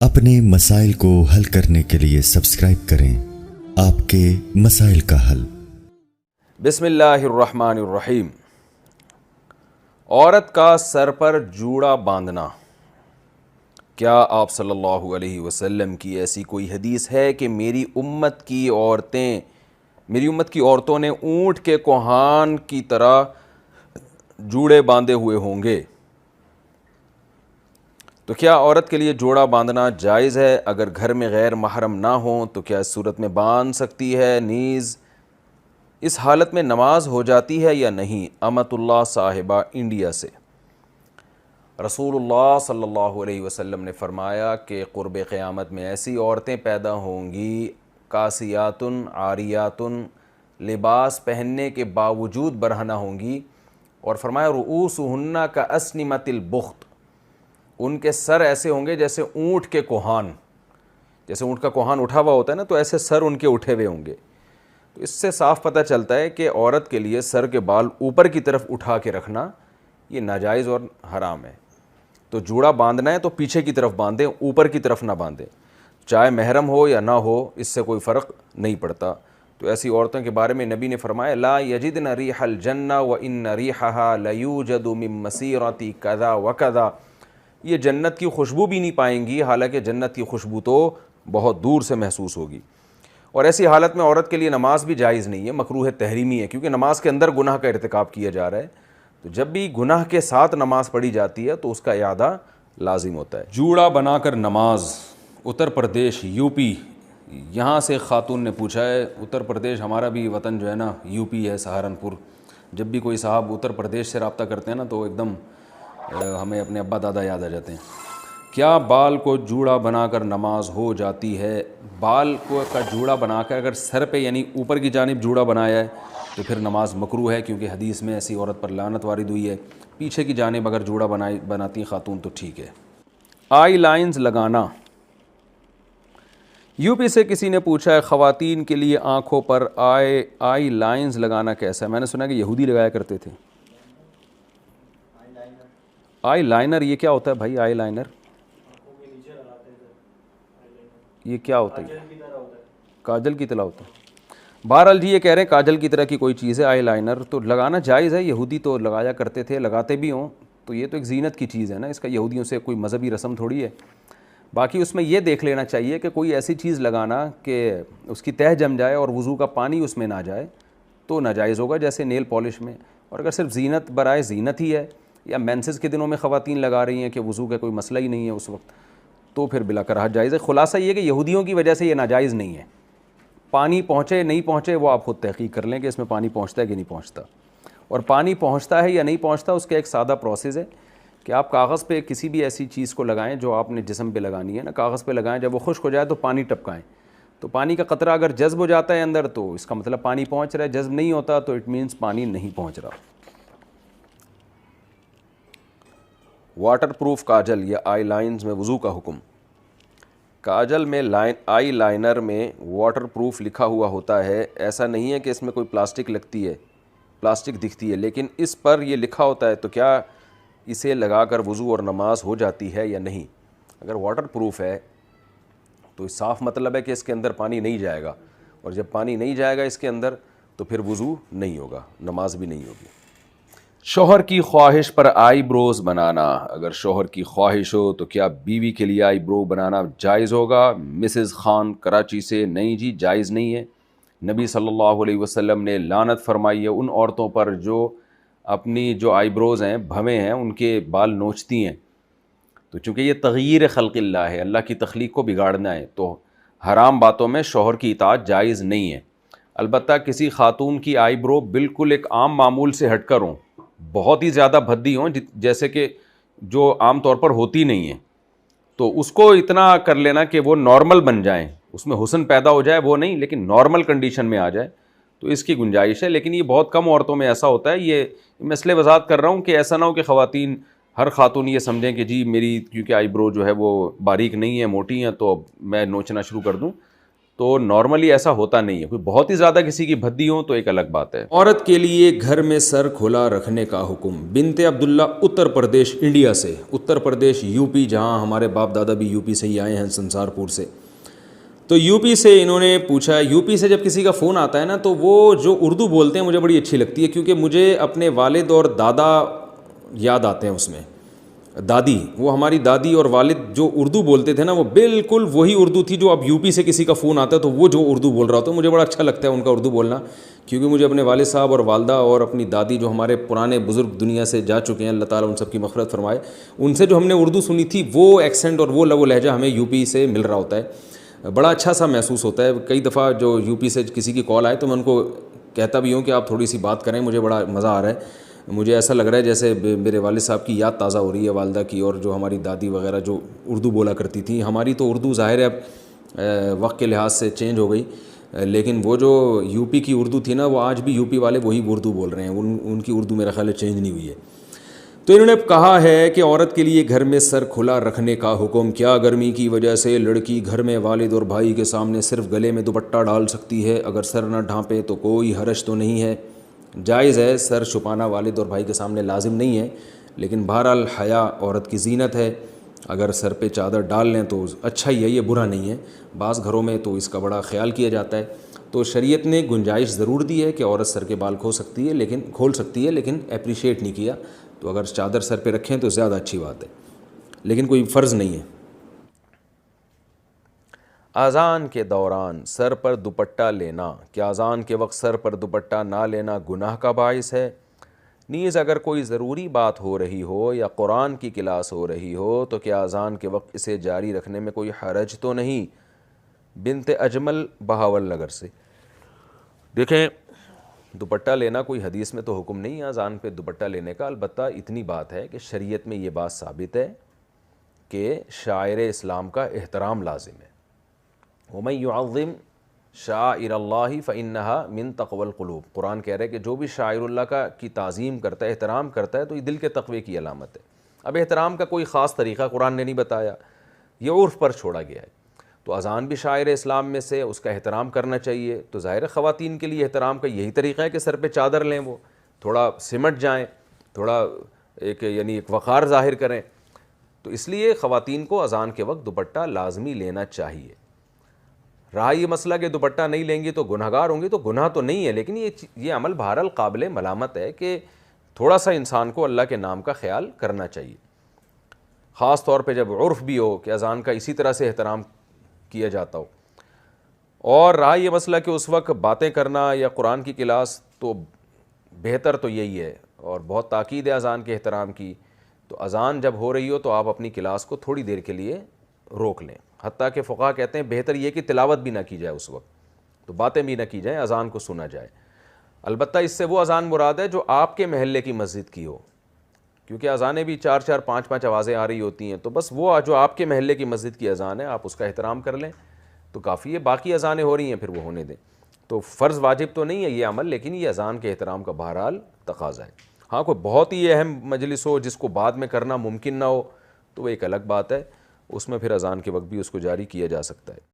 اپنے مسائل کو حل کرنے کے لیے سبسکرائب کریں آپ کے مسائل کا حل۔ بسم اللہ الرحمن الرحیم۔ عورت کا سر پر جوڑا باندھنا، کیا آپ صلی اللہ علیہ وسلم کی ایسی کوئی حدیث ہے کہ میری امت کی عورتوں نے اونٹ کے کوہان کی طرح جوڑے باندھے ہوئے ہوں گے؟ تو کیا عورت کے لیے جوڑا باندھنا جائز ہے؟ اگر گھر میں غیر محرم نہ ہوں تو کیا اس صورت میں باندھ سکتی ہے؟ نیز اس حالت میں نماز ہو جاتی ہے یا نہیں؟ امت اللہ صاحبہ انڈیا سے۔ رسول اللہ صلی اللہ علیہ وسلم نے فرمایا کہ قرب قیامت میں ایسی عورتیں پیدا ہوں گی کاسیاتن عاریاتن، لباس پہننے کے باوجود برہنہ ہوں گی، اور فرمایا رؤوسہن کاسنمۃ البخت، ان کے سر ایسے ہوں گے جیسے اونٹ کے کوہان، جیسے اونٹ کا کوہان اٹھا ہوا ہوتا ہے نا، تو ایسے سر ان کے اٹھے ہوئے ہوں گے۔ تو اس سے صاف پتہ چلتا ہے کہ عورت کے لیے سر کے بال اوپر کی طرف اٹھا کے رکھنا یہ ناجائز اور حرام ہے۔ تو جوڑا باندھنا ہے تو پیچھے کی طرف باندھیں، اوپر کی طرف نہ باندھیں، چاہے محرم ہو یا نہ ہو، اس سے کوئی فرق نہیں پڑتا۔ تو ایسی عورتوں کے بارے میں نبی نے فرمایا لا یجدن ریح الجنہ وان ریحھا لیوجد من مسیرۃ کذا وکذا، یہ جنت کی خوشبو بھی نہیں پائیں گی، حالانکہ جنت کی خوشبو تو بہت دور سے محسوس ہوگی۔ اور ایسی حالت میں عورت کے لیے نماز بھی جائز نہیں ہے، مکروہ تحریمی ہے، کیونکہ نماز کے اندر گناہ کا ارتکاب کیا جا رہا ہے۔ تو جب بھی گناہ کے ساتھ نماز پڑھی جاتی ہے تو اس کا اعادہ لازم ہوتا ہے۔ جوڑا بنا کر نماز، اتر پردیش یو پی، یہاں سے خاتون نے پوچھا ہے، اتر پردیش ہمارا بھی وطن جو ہے نا یو پی ہے، سہارنپور۔ جب بھی کوئی صاحب اتر پردیش سے رابطہ کرتے ہیں نا تو ایک دم ہمیں اپنے ابا دادا یاد آ جاتے ہیں۔ کیا بال کو جوڑا بنا کر نماز ہو جاتی ہے؟ بال کو کا جوڑا بنا کر اگر سر پہ یعنی اوپر کی جانب جوڑا بنایا ہے تو پھر نماز مکروہ ہے، کیونکہ حدیث میں ایسی عورت پر لعنت وارد ہوئی ہے۔ پیچھے کی جانب اگر جوڑا بناتی خاتون تو ٹھیک ہے۔ آئی لائنز لگانا، یو پی سے کسی نے پوچھا ہے خواتین کے لیے آنکھوں پر آئی لائنز لگانا کیسا ہے؟ میں نے سنا کہ یہودی لگایا کرتے تھے۔ آئی لائنر یہ کیا ہوتا ہے بھائی؟ آئی لائنر یہ کیا ہوتا ہے؟ کاجل کی طرح ہوتا ہے۔ بہرحال جی یہ کہہ رہے ہیں کاجل کی طرح کی کوئی چیز ہے آئی لائنر، تو لگانا جائز ہے، یہودی تو لگایا کرتے تھے، لگاتے بھی ہوں، تو یہ تو ایک زینت کی چیز ہے نا، اس کا یہودیوں سے کوئی مذہبی رسم تھوڑی ہے۔ باقی اس میں یہ دیکھ لینا چاہیے کہ کوئی ایسی چیز لگانا کہ اس کی تہہ جم جائے اور وضو کا پانی اس میں نہ جائے تو ناجائز ہوگا، جیسے نیل پالش میں۔ اور اگر صرف زینت برائے زینت ہی ہے، یا مینسز کے دنوں میں خواتین لگا رہی ہیں کہ وضو کا کوئی مسئلہ ہی نہیں ہے اس وقت، تو پھر بلا کراہت جائز ہے۔ خلاصہ یہ کہ یہودیوں کی وجہ سے یہ ناجائز نہیں ہے۔ پانی پہنچے نہیں پہنچے وہ آپ خود تحقیق کر لیں کہ اس میں پانی پہنچتا ہے کہ نہیں پہنچتا، اور پانی پہنچتا ہے یا نہیں پہنچتا اس کا ایک سادہ پروسیس ہے کہ آپ کاغذ پہ کسی بھی ایسی چیز کو لگائیں جو آپ نے جسم پہ لگانی ہے نا، کاغذ پہ لگائیں، جب وہ خشک ہو جائے تو پانی ٹپکائیں، تو پانی کا قطرہ اگر جذب ہو جاتا ہے اندر تو اس کا مطلب پانی پہنچ رہا ہے، جذب نہیں ہوتا تو اٹ مینس پانی نہیں پہنچ رہا۔ واٹر پروف کاجل یا آئی لائنز میں وضو کا حکم۔ کاجل میں آئی لائنر میں واٹر پروف لکھا ہوا ہوتا ہے، ایسا نہیں ہے کہ اس میں کوئی پلاسٹک لگتی ہے، پلاسٹک دکھتی ہے، لیکن اس پر یہ لکھا ہوتا ہے، تو کیا اسے لگا کر وضو اور نماز ہو جاتی ہے یا نہیں؟ اگر واٹر پروف ہے تو صاف مطلب ہے کہ اس کے اندر پانی نہیں جائے گا، اور جب پانی نہیں جائے گا اس کے اندر تو پھر وضو نہیں ہوگا، نماز بھی نہیں ہوگی۔ شوہر کی خواہش پر آئی بروز بنانا، اگر شوہر کی خواہش ہو تو کیا بیوی کے لیے آئی برو بنانا جائز ہوگا؟ مسز خان کراچی سے، نہیں جی جائز نہیں ہے۔ نبی صلی اللہ علیہ وسلم نے لعنت فرمائی ہے ان عورتوں پر جو اپنی جو آئی بروز ہیں، بھویں ہیں، ان کے بال نوچتی ہیں، تو چونکہ یہ تغییر خلق اللہ ہے، اللہ کی تخلیق کو بگاڑنا ہے، تو حرام باتوں میں شوہر کی اطاعت جائز نہیں ہے۔ البتہ کسی خاتون کی آئی برو بالکل ایک عام معمول سے ہٹ کر ہوں، بہت ہی زیادہ بھدی ہوں، جیسے کہ جو عام طور پر ہوتی نہیں ہیں، تو اس کو اتنا کر لینا کہ وہ نارمل بن جائیں، اس میں حسن پیدا ہو جائے، وہ نہیں، لیکن نارمل کنڈیشن میں آ جائے تو اس کی گنجائش ہے، لیکن یہ بہت کم عورتوں میں ایسا ہوتا ہے۔ یہ میں اس لیے وضاحت کر رہا ہوں کہ ایسا نہ ہو کہ خواتین، ہر خاتون یہ سمجھیں کہ جی میری کیونکہ آئی برو جو ہے وہ باریک نہیں ہے، موٹی ہیں، تو اب میں نوچنا شروع کر دوں، تو نارملی ایسا ہوتا نہیں ہے. کوئی بہت ہی زیادہ کسی کی بھدی ہو تو ایک الگ بات ہے. عورت کے لیے گھر میں سر کھلا رکھنے کا حکم. بنت عبداللہ اتر پردیش انڈیا سے, اتر پردیش یو پی, جہاں ہمارے باپ دادا بھی یو پی سے ہی آئے ہیں, سنسار پور سے. تو یو پی سے انہوں نے پوچھا, یو پی سے جب کسی کا فون آتا ہے نا تو وہ جو اردو بولتے ہیں مجھے بڑی اچھی لگتی ہے, کیونکہ مجھے اپنے والد اور دادا یاد آتے ہیں اس میں. دادی, وہ ہماری دادی اور والد جو اردو بولتے تھے نا وہ بالکل وہی اردو تھی جو اب یو پی سے کسی کا فون آتا ہے تو وہ جو اردو بول رہا ہوتا ہے مجھے بڑا اچھا لگتا ہے ان کا اردو بولنا, کیونکہ مجھے اپنے والد صاحب اور والدہ اور اپنی دادی جو ہمارے پرانے بزرگ دنیا سے جا چکے ہیں, اللہ تعالیٰ ان سب کی مغفرت فرمائے, ان سے جو ہم نے اردو سنی تھی وہ ایکسنٹ اور وہ لب و لہجہ ہمیں یو پی سے مل رہا ہوتا ہے. بڑا اچھا سا محسوس ہوتا ہے. کئی دفعہ جو یو پی سے کسی کی کال آئے تو میں ان کو کہتا بھی ہوں کہ آپ تھوڑی سی بات کریں, مجھے بڑا مزہ آ رہا ہے. مجھے ایسا لگ رہا ہے جیسے میرے والد صاحب کی یاد تازہ ہو رہی ہے, والدہ کی, اور جو ہماری دادی وغیرہ جو اردو بولا کرتی تھیں. ہماری تو اردو ظاہر ہے اب وقت کے لحاظ سے چینج ہو گئی, لیکن وہ جو یو پی کی اردو تھی نا وہ آج بھی یو پی والے وہی اردو بول رہے ہیں, ان کی اردو میرا خیال ہے چینج نہیں ہوئی ہے. تو انہوں نے کہا ہے کہ عورت کے لیے گھر میں سر کھلا رکھنے کا حکم. کیا گرمی کی وجہ سے لڑکی گھر میں والد اور بھائی کے سامنے صرف گلے میں دوپٹہ ڈال سکتی ہے؟ اگر سر نہ ڈھانپے تو کوئی حرج تو نہیں ہے؟ جائز ہے, سر چھپانا والد اور بھائی کے سامنے لازم نہیں ہے, لیکن بہرحال حیا عورت کی زینت ہے. اگر سر پہ چادر ڈال لیں تو اچھا ہی ہے, یہ برا نہیں ہے. بعض گھروں میں تو اس کا بڑا خیال کیا جاتا ہے. تو شریعت نے گنجائش ضرور دی ہے کہ عورت سر کے بال کھول سکتی ہے, لیکن اپریشیٹ نہیں کیا. تو اگر چادر سر پہ رکھیں تو زیادہ اچھی بات ہے, لیکن کوئی فرض نہیں ہے. اذان کے دوران سر پر دوپٹہ لینا, کیا اذان کے وقت سر پر دوپٹہ نہ لینا گناہ کا باعث ہے؟ نیز اگر کوئی ضروری بات ہو رہی ہو یا قرآن کی کلاس ہو رہی ہو تو کیا اذان کے وقت اسے جاری رکھنے میں کوئی حرج تو نہیں؟ بنت اجمل بہاول نگر سے. دیکھیں, دوپٹہ لینا کوئی حدیث میں تو حکم نہیں ہے اذان پہ دوپٹہ لینے کا. البتہ اتنی بات ہے کہ شریعت میں یہ بات ثابت ہے کہ شاعر اسلام کا احترام لازم ہے. وَمَن يُعَظِّمْ شَعَائِرَ اللَّهِ فَإِنَّهَا مِن تَقْوَى الْقُلُوبِ. قرآن کہہ رہا ہے کہ جو بھی شاعر اللہ کی تعظیم کرتا ہے, احترام کرتا ہے, تو یہ دل کے تقوی کی علامت ہے. اب احترام کا کوئی خاص طریقہ قرآن نے نہیں بتایا, یہ عرف پر چھوڑا گیا ہے. تو اذان بھی شاعر اسلام میں سے, اس کا احترام کرنا چاہیے. تو ظاہر خواتین کے لیے احترام کا یہی طریقہ ہے کہ سر پہ چادر لیں, وہ تھوڑا سمٹ جائیں, تھوڑا ایک وقار ظاہر کریں. تو اس لیے خواتین کو اذان کے وقت دوپٹہ لازمی لینا چاہیے. رہا یہ مسئلہ کہ دوپٹہ نہیں لیں گی تو گنہگار ہوں گی, تو گناہ تو نہیں ہے, لیکن یہ عمل بہرحال قابل ملامت ہے کہ تھوڑا سا انسان کو اللہ کے نام کا خیال کرنا چاہیے, خاص طور پہ جب عرف بھی ہو کہ اذان کا اسی طرح سے احترام کیا جاتا ہو. اور رہا یہ مسئلہ کہ اس وقت باتیں کرنا یا قرآن کی کلاس, تو بہتر تو یہی ہے, اور بہت تاکید ہے اذان کے احترام کی. تو اذان جب ہو رہی ہو تو آپ اپنی کلاس کو تھوڑی دیر کے لیے روک لیں. حتیٰ کہ فقہا کہتے ہیں بہتر یہ کہ تلاوت بھی نہ کی جائے اس وقت, تو باتیں بھی نہ کی جائیں, اذان کو سنا جائے. البتہ اس سے وہ اذان مراد ہے جو آپ کے محلے کی مسجد کی ہو, کیونکہ اذانیں بھی 4-4 5-5 آوازیں آ رہی ہوتی ہیں. تو بس وہ جو آپ کے محلے کی مسجد کی اذان ہے آپ اس کا احترام کر لیں تو کافی ہے. باقی اذانیں ہو رہی ہیں پھر وہ ہونے دیں. تو فرض واجب تو نہیں ہے یہ عمل, لیکن یہ اذان کے احترام کا بہرحال تقاضا ہے. ہاں کوئی بہت ہی اہم مجلس ہو جس کو بعد میں کرنا ممکن نہ ہو تو وہ ایک الگ بات ہے, اس میں پھر اذان کے وقت بھی اس کو جاری کیا جا سکتا ہے.